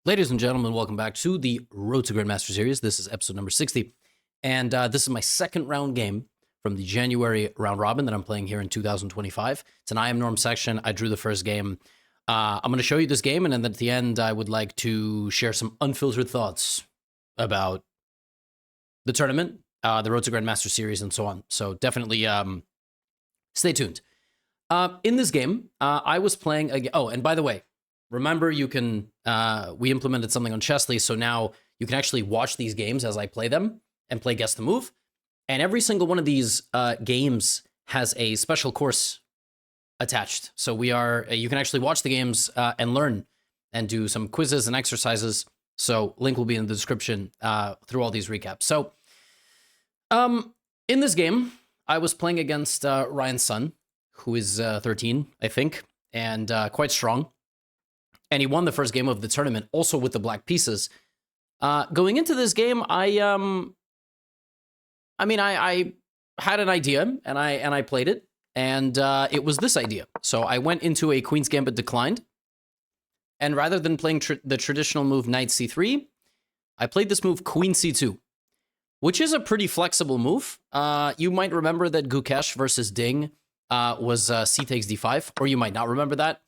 Ladies and gentlemen, welcome back to the Road to Grandmaster series. This is episode number 60, and this is my second round game from the January round robin that I'm playing here in 2025. It's an I Am Norm section. I drew the first game. I'm going to show you this game, and then at the end, I would like to share some unfiltered thoughts about the tournament, the Road to Grandmaster series, and so on. So definitely stay tuned. In this game, I was playing again. Oh, and by the way, remember, you can, we implemented something on Chessly, so now you can actually watch these games as I play them and play Guess the Move. And every single one of these games has a special course attached. So you can actually watch the games and learn and do some quizzes and exercises. So link will be in the description through all these recaps. So in this game, I was playing against Ryan's son, who is 13, I think, and quite strong. And he won the first game of the tournament, also with the black pieces. Going into this game, I had an idea, and I played it, and it was this idea. So I went into a Queen's Gambit declined, and rather than playing the traditional move Knight C3, I played this move Queen C2, which is a pretty flexible move. You might remember that Gukesh versus Ding was C takes D5, or you might not remember that.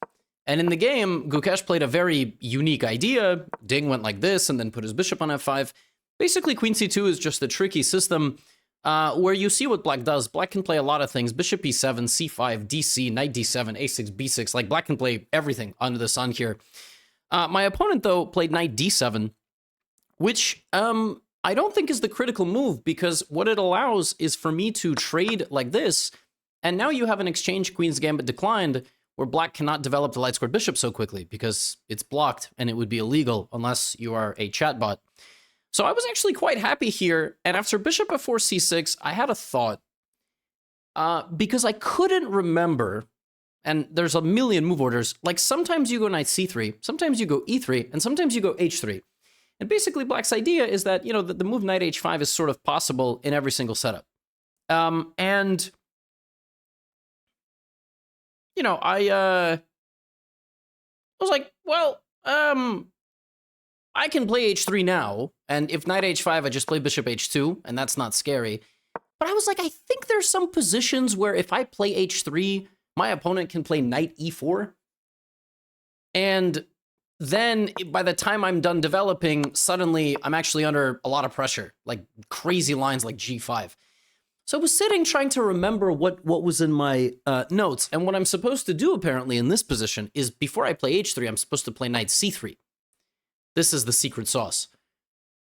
And in the game, Gukesh played a very unique idea. Ding went like this and then put his bishop on F5. Basically, Queen C2 is just a tricky system where you see what Black does. Black can play a lot of things. Bishop E7, C5, DC, Knight D7, A6, B6. Like, Black can play everything under the sun here. My opponent, though, played Knight D7, which I don't think is the critical move, because what it allows is for me to trade like this, and now you have an exchange Queen's Gambit declined, where Black cannot develop the light squared bishop so quickly because it's blocked and it would be illegal unless you are a chatbot. So I was actually quite happy here, and after bishop f4 c6, I had a thought, because I couldn't remember, and there's a million move orders, like sometimes you go knight c3, sometimes you go e3, and sometimes you go h3. And basically Black's idea is that, you know, the move knight h5 is sort of possible in every single setup. And you know, I was like, well, I can play h3 now, and if knight h5, I just play bishop h2, and that's not scary. But I was like, I think there's some positions where if I play h3, my opponent can play knight e4, and then by the time I'm done developing, suddenly I'm actually under a lot of pressure, like crazy lines like g5. So I was sitting trying to remember what was in my notes, and what I'm supposed to do apparently in this position is before I play h3, I'm supposed to play knight c3. This is the secret sauce.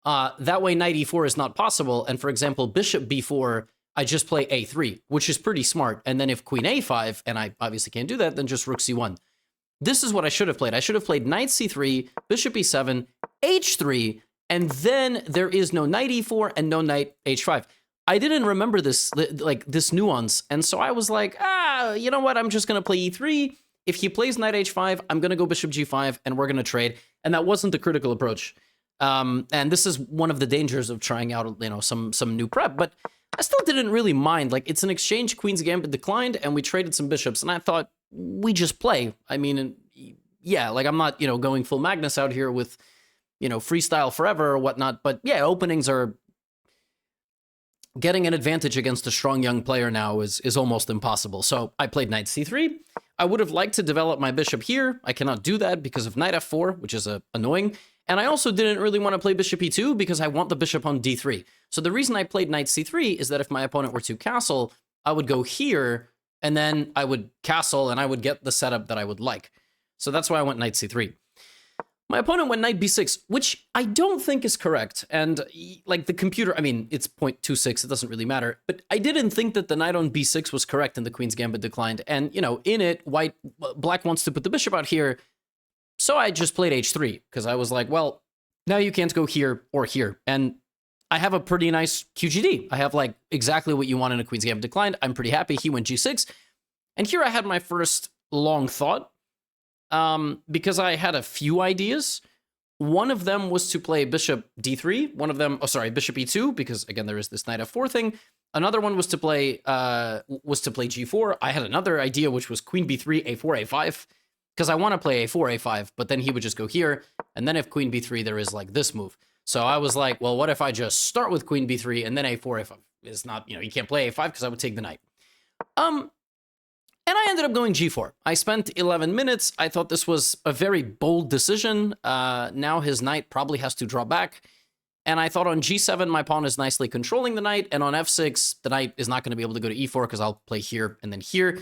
That way knight e4 is not possible, and for example, bishop b4, I just play a3, which is pretty smart, and then if queen a5, and I obviously can't do that, then just rook c1. This is what I should have played. I should have played knight c3, bishop e7, h3, and then there is no knight e4 and no knight h5. I didn't remember this, like, this nuance, and so I was like, you know what, I'm just going to play e3. If he plays knight h5, I'm going to go bishop g5, and we're going to trade, and that wasn't the critical approach. And this is one of the dangers of trying out, you know, some new prep, but I still didn't really mind. Like, it's an exchange, Queen's Gambit declined, and we traded some bishops, and I thought, we just play. I mean, yeah, like, I'm not, you know, going full Magnus out here with, you know, freestyle forever or whatnot, but yeah, openings are... Getting an advantage against a strong young player now is almost impossible. So I played knight c3. I would have liked to develop my bishop here. I cannot do that because of knight f4, which is annoying. And I also didn't really want to play bishop e2 because I want the bishop on d3. So the reason I played knight c3 is that if my opponent were to castle, I would go here, and then I would castle, and I would get the setup that I would like. So that's why I went knight c3. My opponent went knight b6, which I don't think is correct. And like the computer, I mean, it's 0.26, it doesn't really matter. But I didn't think that the knight on b6 was correct in the Queen's Gambit declined. And, you know, in it, Black wants to put the bishop out here. So I just played h3, because I was like, well, now you can't go here or here. And I have a pretty nice QGD. I have like exactly what you want in a Queen's Gambit declined. I'm pretty happy. He went g6. And here I had my first long thought. Because I had a few ideas. One of them was to play bishop d3. One of them, bishop e2, because again, there is this knight f4 thing. Another one was to play g4. I had another idea, which was queen b3, a4, a5, because I want to play a4, a5, but then he would just go here, And then if queen b3, there is like this move. So I was like, well, what if I just start with queen b3 and then a4 if it's not, you can't play a5 because I would take the knight. And I ended up going g4. I spent 11 minutes. I thought this was a very bold decision. Now his knight probably has to draw back. And I thought on g7, my pawn is nicely controlling the knight. And on f6, the knight is not going to be able to go to e4 because I'll play here and then here.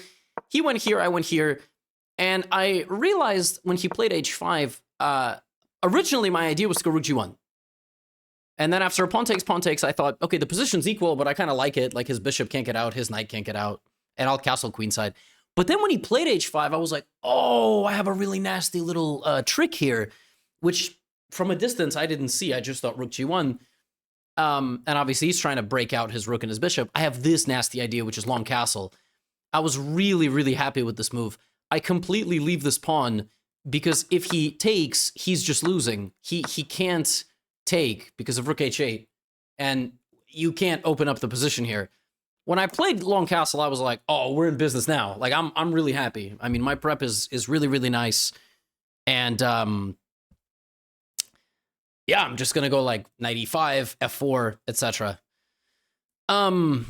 He went here, I went here. And I realized when he played h5, originally my idea was to go rook g1. And then after pawn takes, I thought, okay, the position's equal, but I kind of like it. Like his bishop can't get out, his knight can't get out, and I'll castle queenside. But then when he played h5, I was like, oh, I have a really nasty little trick here, which from a distance I didn't see. I just thought rook g1. And obviously he's trying to break out his rook and his bishop. I have this nasty idea, which is long castle. I was really, really happy with this move. I completely leave this pawn because if he takes, he's just losing. He can't take because of rook h8, and you can't open up the position here. When I played long castle, I was like, oh, we're in business now. Like, I'm really happy. I mean, my prep is really, really nice. And, yeah, I'm just going to go, like, knight e5, f4, etc. And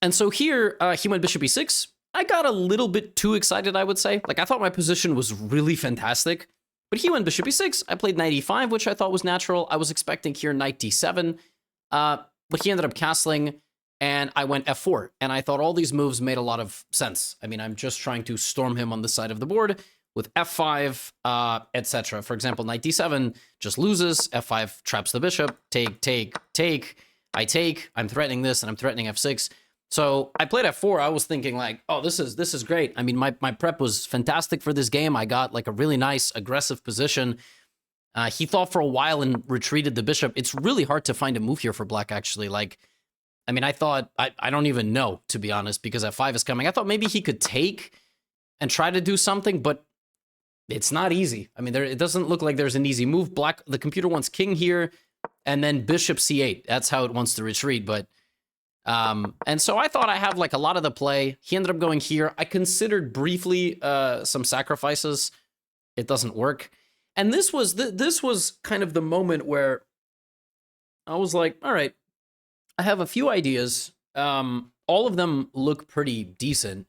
so here, he went bishop e6. I got a little bit too excited, I would say. Like, I thought my position was really fantastic. But he went bishop e6. I played knight e5, which I thought was natural. I was expecting here knight d7. But he ended up castling. And I went f4, and I thought all these moves made a lot of sense. I mean, I'm just trying to storm him on this side of the board with f5, etc. For example, knight d7 just loses, f5 traps the bishop, take, I take, I'm threatening this, and I'm threatening f6. So I played f4, I was thinking like, oh, this is great. I mean, my prep was fantastic for this game. I got like a really nice, aggressive position. He thought for a while and retreated the bishop. It's really hard to find a move here for black, actually. Like, I mean, I thought, I don't even know, to be honest, because f5 is coming. I thought maybe he could take and try to do something, but it's not easy. I mean, it doesn't look like there's an easy move. Black, the computer wants king here, and then bishop c8. That's how it wants to retreat, but... and so I thought I have, like, a lot of the play. He ended up going here. I considered briefly some sacrifices. It doesn't work. And this was kind of the moment where I was like, all right, I have a few ideas. All of them look pretty decent.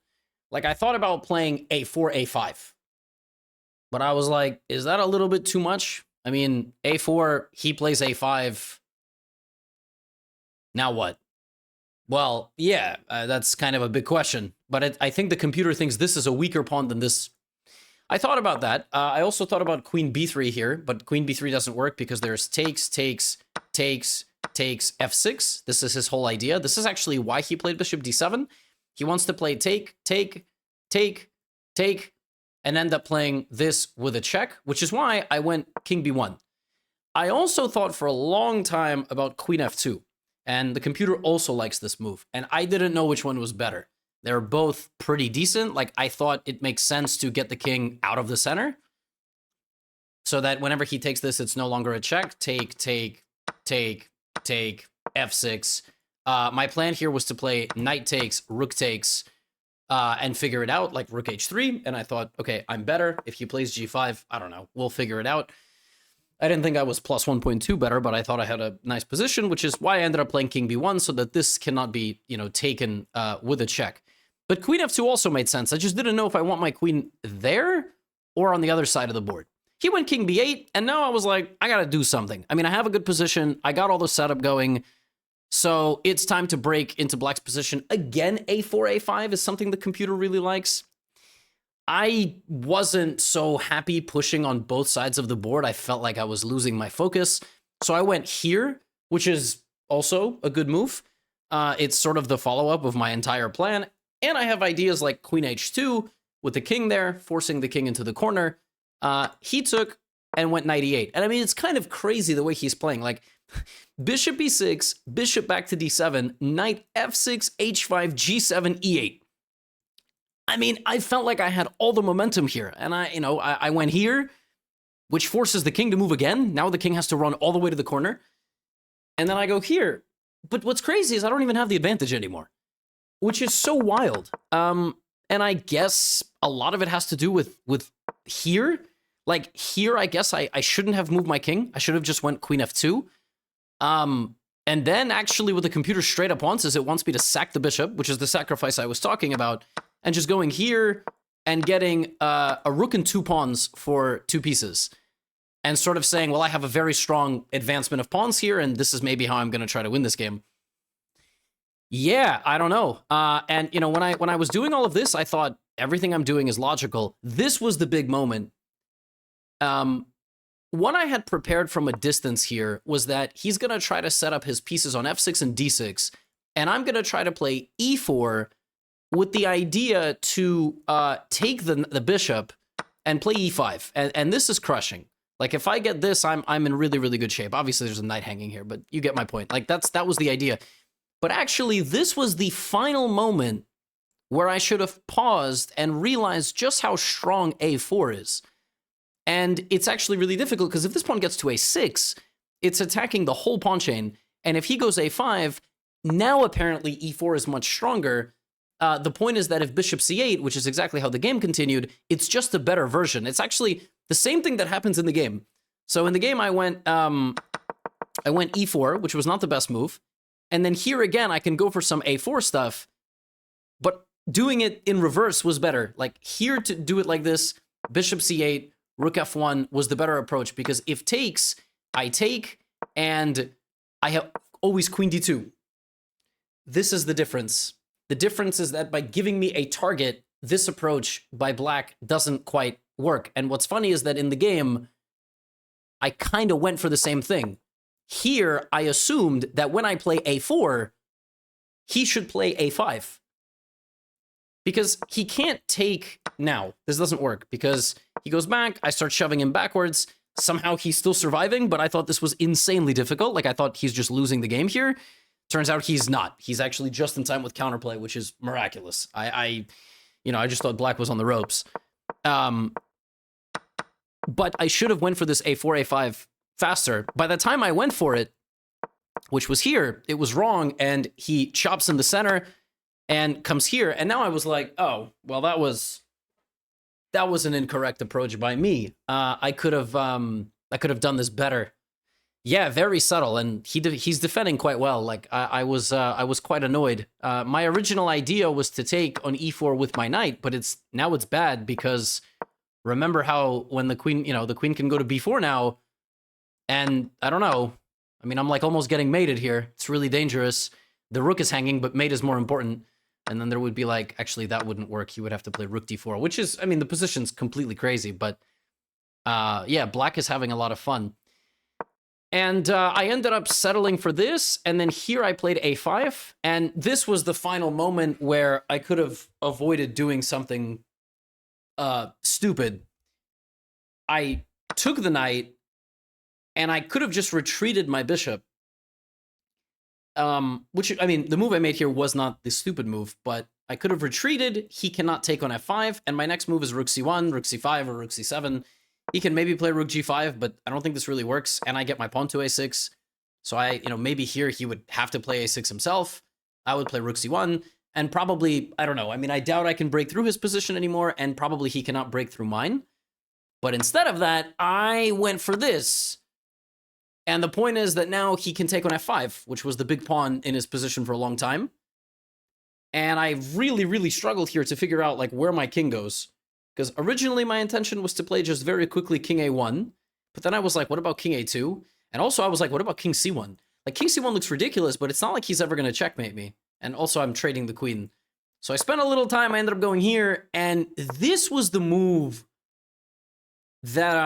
Like, I thought about playing a4, a5. But I was like, is that a little bit too much? I mean, a4, he plays a5. Now what? Well, yeah, that's kind of a big question. But I think the computer thinks this is a weaker pawn than this. I thought about that. I also thought about queen b3 here, but queen b3 doesn't work because there's takes, f6. This is his whole idea. This is actually why he played bishop d7. He wants to play take, and end up playing this with a check, which is why I went king b1. I also thought for a long time about queen f2, and the computer also likes this move, and I didn't know which one was better. They're both pretty decent. Like, I thought it makes sense to get the king out of the center so that whenever he takes this, it's no longer a check. Take, f6. My plan here was to play knight takes, rook takes, and figure it out, like rook h3. And I thought, okay, I'm better. If he plays g5, I don't know, we'll figure it out. I didn't think I was plus 1.2 better, but I thought I had a nice position, which is why I ended up playing king b1 so that this cannot be, taken with a check. But queen f2 also made sense. I just didn't know if I want my queen there or on the other side of the board. He went king b8, and now I was like, I gotta do something. I mean, I have a good position. I got all the setup going. So it's time to break into black's position. Again, a4, a5 is something the computer really likes. I wasn't so happy pushing on both sides of the board. I felt like I was losing my focus. So I went here, which is also a good move. It's sort of the follow-up of my entire plan. And I have ideas like queen h2 with the king there, forcing the king into the corner. He took and went knight e8. And I mean, it's kind of crazy the way he's playing. Like, bishop e6, bishop back to d7, knight f6, h5, g7, e8. I mean, I felt like I had all the momentum here. And I went here, which forces the king to move again. Now the king has to run all the way to the corner. And then I go here. But what's crazy is I don't even have the advantage anymore, which is so wild. And I guess a lot of it has to do with here. Like here, I guess I shouldn't have moved my king. I should have just went queen f2. And then actually what the computer straight up wants is it wants me to sack the bishop, which is the sacrifice I was talking about, and just going here and getting a rook and 2 pawns for 2 pieces. And sort of saying, well, I have a very strong advancement of pawns here, and this is maybe how I'm going to try to win this game. Yeah, I don't know. And, you know, when I was doing all of this, I thought everything I'm doing is logical. This was the big moment. What I had prepared from a distance here was that he's going to try to set up his pieces on f6 and d6, and I'm going to try to play e4 with the idea to take the bishop and play e5. And this is crushing. Like, if I get this, I'm in really, really good shape. Obviously, there's a knight hanging here, but you get my point. Like, that was the idea. But actually, this was the final moment where I should have paused and realized just how strong a4 is. And it's actually really difficult, because if this pawn gets to a6, it's attacking the whole pawn chain. And if he goes a5, now apparently e4 is much stronger. The point is that if bishop c8, which is exactly how the game continued, it's just a better version. It's actually the same thing that happens in the game. So in the game, I went e4, which was not the best move. And then here again, I can go for some a4 stuff. But doing it in reverse was better. Like, here to do it like this, bishop c8, rook f1 was the better approach, because if takes, I take, and I have always queen d2. This is the difference. The difference is that by giving me a target, this approach by black doesn't quite work. And what's funny is that in the game, I kind of went for the same thing. Here, I assumed that when I play a4, he should play a5. Because he can't take now. This doesn't work, because he goes back, I start shoving him backwards. Somehow he's still surviving, but I thought this was insanely difficult. Like, I thought he's just losing the game here. Turns out he's not. He's actually just in time with counterplay, which is miraculous. I just thought black was on the ropes. But I should have went for this a4, a5 faster. By the time I went for it, which was here, it was wrong, and he chops in the center and comes here. And now I was like, oh, well, that was an incorrect approach by me. I could have done this better. Yeah, very subtle, and he's defending quite well. Like, I was quite annoyed. My original idea was to take on e4 with my knight, but now it's bad, because remember how when the queen can go to b4 now, and I don't know. I mean, I'm like almost getting mated here. It's really dangerous. The rook is hanging, but mate is more important. And then there would be like, actually, that wouldn't work. He would have to play rook d4, which is, I mean, the position's completely crazy, but yeah, black is having a lot of fun. And I ended up settling for this, and then here I played a5, and this was the final moment where I could have avoided doing something stupid. I took the knight, and I could have just retreated my bishop. Which, I mean, the move I made here was not the stupid move, but I could have retreated. He cannot take on f5, and my next move is rook c1, rook c5, or rook c7. He can maybe play rook g5, but I don't think this really works, and I get my pawn to a6. So maybe here he would have to play a6 himself. I would play rook c1, and probably, I don't know. I mean, I doubt I can break through his position anymore, and probably he cannot break through mine. But instead of that, I went for this. And the point is that now he can take on f5, which was the big pawn in his position for a long time. And I really, really struggled here to figure out, like, where my king goes. Because originally my intention was to play just very quickly king a1. But then I was like, what about king a2? And also I was like, what about king c1? Like, king c1 looks ridiculous, but it's not like he's ever going to checkmate me. And also I'm trading the queen. So I spent a little time, I ended up going here. And this was the move that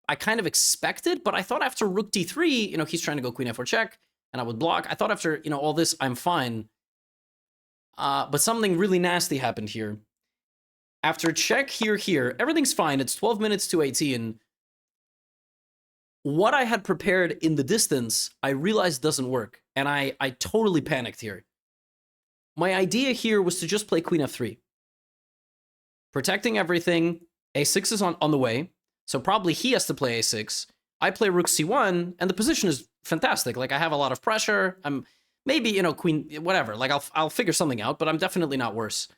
I kind of expected, but I thought after rook d3, he's trying to go queen f4 check, and I would block. I thought after, all this, I'm fine. But something really nasty happened here. After check here, everything's fine. It's 12 minutes to 18. What I had prepared in the distance, I realized doesn't work, and I totally panicked here. My idea here was to just play queen f3. Protecting everything. a6 is on the way. So probably he has to play a6. I play rook c1, and the position is fantastic. Like, I have a lot of pressure. I'm maybe, queen, whatever. Like, I'll figure something out, but I'm definitely not worse.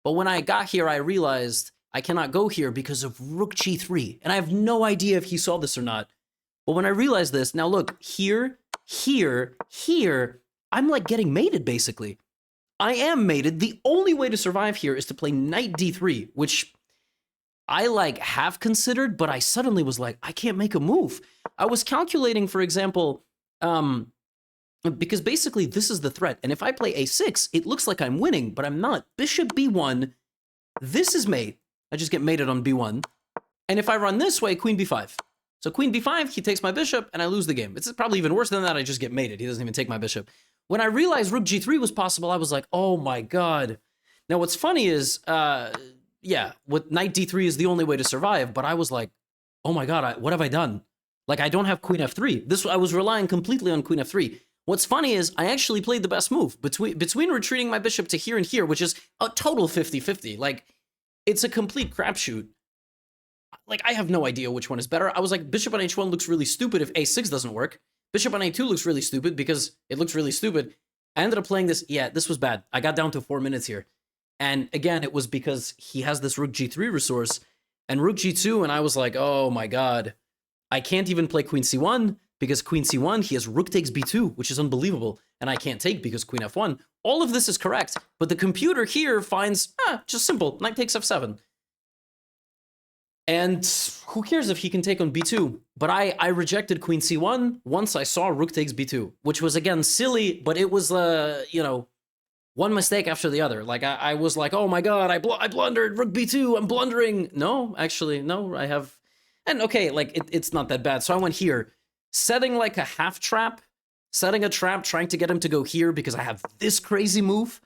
But when I got here, I realized I cannot go here because of rook g3. And I have no idea if he saw this or not. But when I realized this, now look, here, here, here, I'm like getting mated basically. I am mated. The only way to survive here is to play knight d3, which I like have considered, but I suddenly was like, I can't make a move. I was calculating, for example, because basically this is the threat. And if I play a6, it looks like I'm winning, but I'm not. Bishop b1, this is mate. I just get mated on b1. And if I run this way, queen b5. So queen b5, he takes my bishop, and I lose the game. It's probably even worse than that. I just get mated. He doesn't even take my bishop. When I realized rook g3 was possible, I was like, oh my god. Now what's funny is, yeah, with knight d3 is the only way to survive, but I was like, oh my god, what have I done? Like, I don't have queen f3. I was relying completely on queen f3. What's funny is I actually played the best move between retreating my bishop to here and here, which is a total 50-50. Like, it's a complete crapshoot. Like, I have no idea which one is better. I was like, bishop on h1 looks really stupid if a6 doesn't work. Bishop on a2 looks really stupid because it looks really stupid. I ended up playing this. Yeah, this was bad. I got down to 4 minutes here. And again, it was because he has this rook g3 resource and rook g2, and I was like, oh my god. I can't even play queen c1 because queen c1, he has rook takes b2, which is unbelievable. And I can't take because queen f1. All of this is correct, but the computer here finds, just simple, knight takes f7. And who cares if he can take on b2? But I rejected queen c1 once I saw rook takes b2, which was, again, silly, but it was, you know, one mistake after the other. Like, I was like, oh my god, I blundered, rook b2, I'm blundering. No, actually, no, I have... And okay, like, it's not that bad. So I went here, setting like a half trap, setting a trap, trying to get him to go here because I have this crazy move.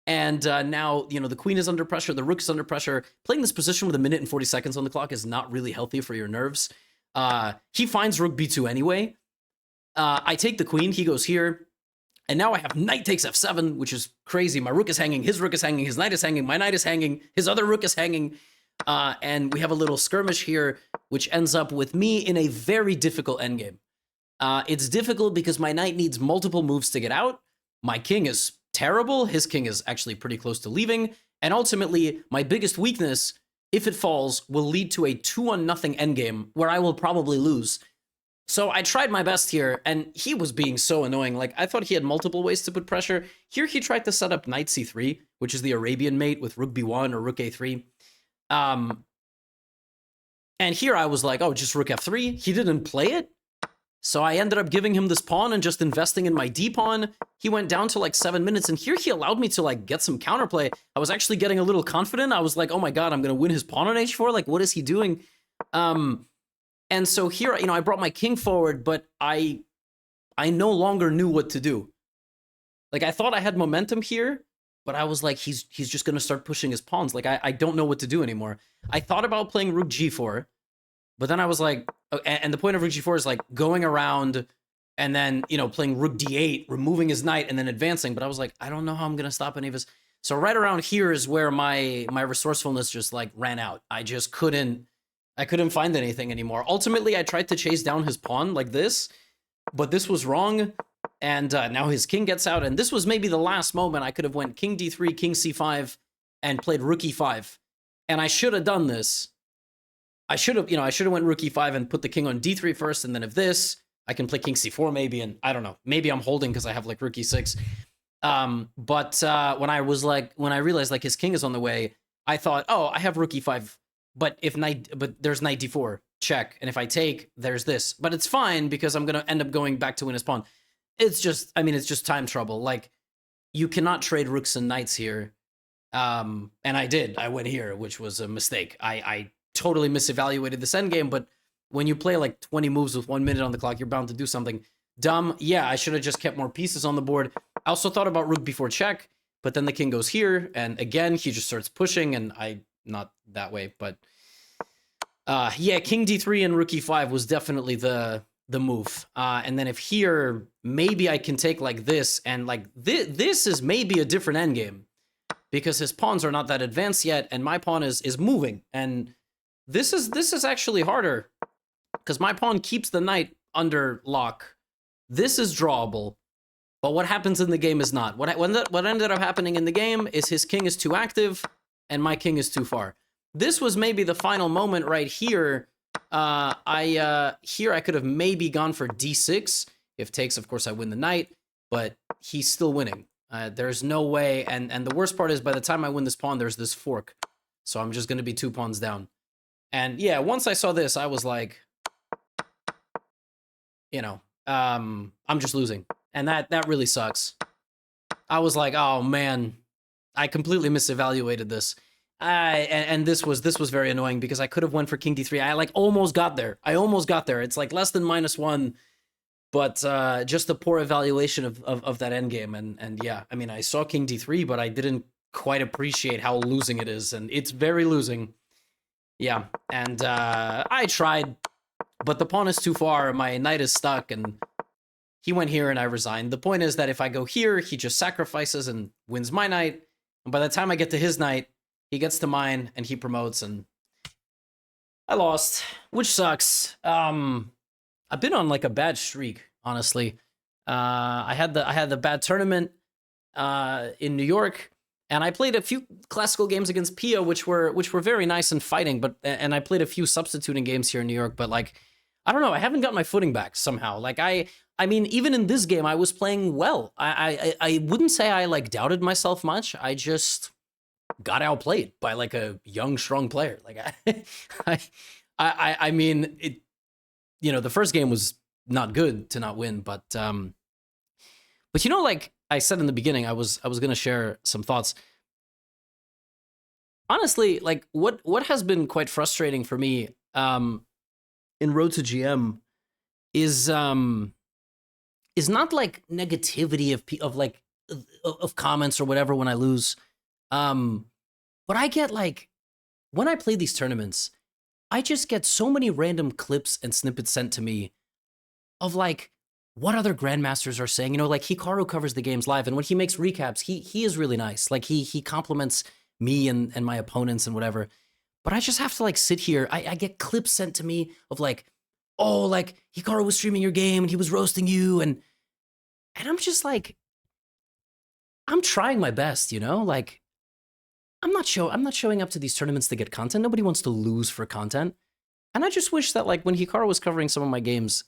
And now, you know, the queen is under pressure, the rook is under pressure. Playing this position with 1 minute and 40 seconds on the clock is not really healthy for your nerves. He finds rook b2 anyway. I take the queen, he goes here. And now I have knight takes f7, which is crazy. My rook is hanging, his rook is hanging, his knight is hanging, my knight is hanging, his other rook is hanging. And we have a little skirmish here, which ends up with me in a very difficult endgame. It's difficult because my knight needs multiple moves to get out. My king is terrible. His king is actually pretty close to leaving. And ultimately, my biggest weakness, if it falls, will lead to a 2-0 endgame where I will probably lose. So I tried my best here, and he was being so annoying. Like, I thought he had multiple ways to put pressure. Here he tried to set up knight c3, which is the Arabian mate with rook b1 or rook a3. And here I was like, oh, just rook f3. He didn't play it. So I ended up giving him this pawn and just investing in my d pawn. He went down to like 7 minutes, and here he allowed me to like get some counterplay. I was actually getting a little confident. I was like, oh my god, I'm gonna win his pawn on h4. Like, what is he doing? And so here, you know, I brought my king forward, but I no longer knew what to do. Like, I thought I had momentum here, but I was like, he's just gonna start pushing his pawns. Like, I don't know what to do anymore. I thought about playing rook g4, but then I was like, and the point of rook g4 is like going around and then, you know, playing rook d8, removing his knight and then advancing. But I was like, I don't know how I'm gonna stop any of his. So right around here is where my resourcefulness just like ran out. I just couldn't find anything anymore. Ultimately, I tried to chase down his pawn like this, but this was wrong. And now his king gets out. And this was maybe the last moment I could have went king d3, king c5, and played rook e5. And I should have done this. I should have went rook e5 and put the king on d3 first. And then if this, I can play king c4 maybe. And I don't know, maybe I'm holding because I have like rook e6. But when I realized like his king is on the way, I thought, oh, I have rook e5. But there's knight d4, check. And if I take, there's this. But it's fine because I'm going to end up going back to win his pawn. It's just, I mean, it's just time trouble. Like, you cannot trade rooks and knights here. And I did. I went here, which was a mistake. I totally misevaluated this endgame, but when you play like 20 moves with 1 minute on the clock, you're bound to do something dumb. Yeah, I should have just kept more pieces on the board. I also thought about rook before check, but then the king goes here, and again, he just starts pushing, and not that way, but yeah, king d3 and rook e5 was definitely the move. And then if here, maybe I can take like this, and like this is maybe a different endgame because his pawns are not that advanced yet, and my pawn is moving, and this is actually harder because my pawn keeps the knight under lock. This is drawable, but what happens in the game is not. What ended up happening in the game is his king is too active and my king is too far. this was maybe the final moment right here. Here I could have maybe gone for d6. If takes, of course, I win the knight, but he's still winning. There's no way, and the worst part is by the time I win this pawn, there's this fork. So I'm just going to be 2 pawns down. And yeah, once I saw this, I was like, you know, I'm just losing. And that really sucks. I was like, oh man, I completely misevaluated this. And this was very annoying because I could have went for king d3. I like almost got there. It's like less than -1, but just a poor evaluation of that endgame. And yeah, I mean, I saw king d3, but I didn't quite appreciate how losing it is, and it's very losing. Yeah, and I tried, but the pawn is too far. My knight is stuck, and he went here, and I resigned. The point is that if I go here, he just sacrifices and wins my knight. And by the time I get to his knight, he gets to mine, and he promotes, and I lost, which sucks. I've been on like a bad streak, honestly. I had the bad tournament in New York, and I played a few classical games against Pia, which were very nice and fighting. And I played a few substituting games here in New York. But like, I don't know, I haven't got my footing back somehow. Like I mean, even in this game, I was playing well. I wouldn't say I like doubted myself much. I just got outplayed by like a young, strong player. Like I mean, it. You know, the first game was not good to not win, but you know, like I said in the beginning, I was gonna share some thoughts. Honestly, like what has been quite frustrating for me in Road to GM is not like negativity of comments or whatever when I lose. But I get like when I play these tournaments, I just get so many random clips and snippets sent to me of like what other grandmasters are saying. You know, like Hikaru covers the games live, and when he makes recaps, he is really nice. Like he compliments me and my opponents and whatever. But I just have to like sit here. I get clips sent to me of like, oh, like Hikaru was streaming your game and he was roasting you, and I'm just like, I'm trying my best, you know, like. I'm not showing up to these tournaments to get content. Nobody wants to lose for content. And I just wish that like when Hikaru was covering some of my games,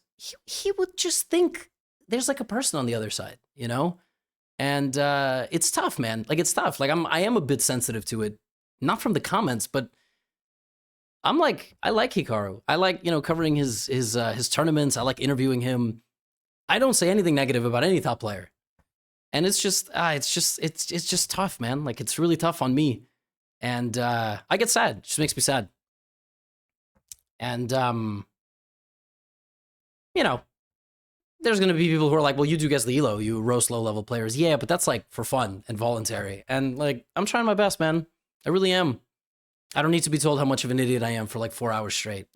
he would just think there's like a person on the other side, you know? And it's tough, man. Like it's tough. Like I am a bit sensitive to it. Not from the comments, but I'm like, I like Hikaru. I like, you know, covering his tournaments. I like interviewing him. I don't say anything negative about any top player. And it's just tough, man. Like it's really tough on me. And I get sad. It just makes me sad. And you know, there's gonna be people who are like, well, you do guess the elo, you roast low-level players. Yeah, but that's like for fun and voluntary. And like, I'm trying my best, man. I really am. I don't need to be told how much of an idiot I am for like 4 hours straight.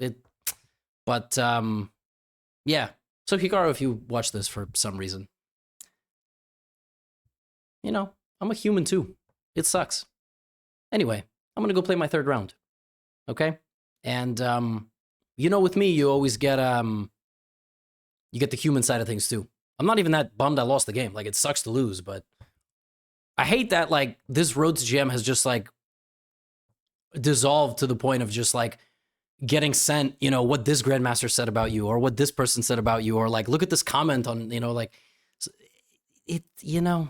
But yeah. So Hikaru, if you watch this for some reason, you know, I'm a human too. It sucks. Anyway, I'm gonna go play my 3rd round. Okay? And you know, with me, you always get you get the human side of things too. I'm not even that bummed I lost the game. Like it sucks to lose, but I hate that like this Road to GM has just like dissolved to the point of just like getting sent, you know, what this grandmaster said about you or what this person said about you, or like look at this comment on, you know, like it, you know.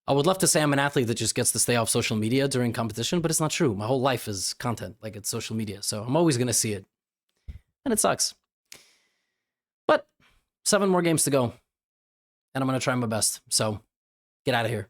I would love to say I'm an athlete that just gets to stay off social media during competition, but it's not true. My whole life is content, like it's social media. So I'm always going to see it. And it sucks. But 7 more games to go. And I'm going to try my best. So get out of here.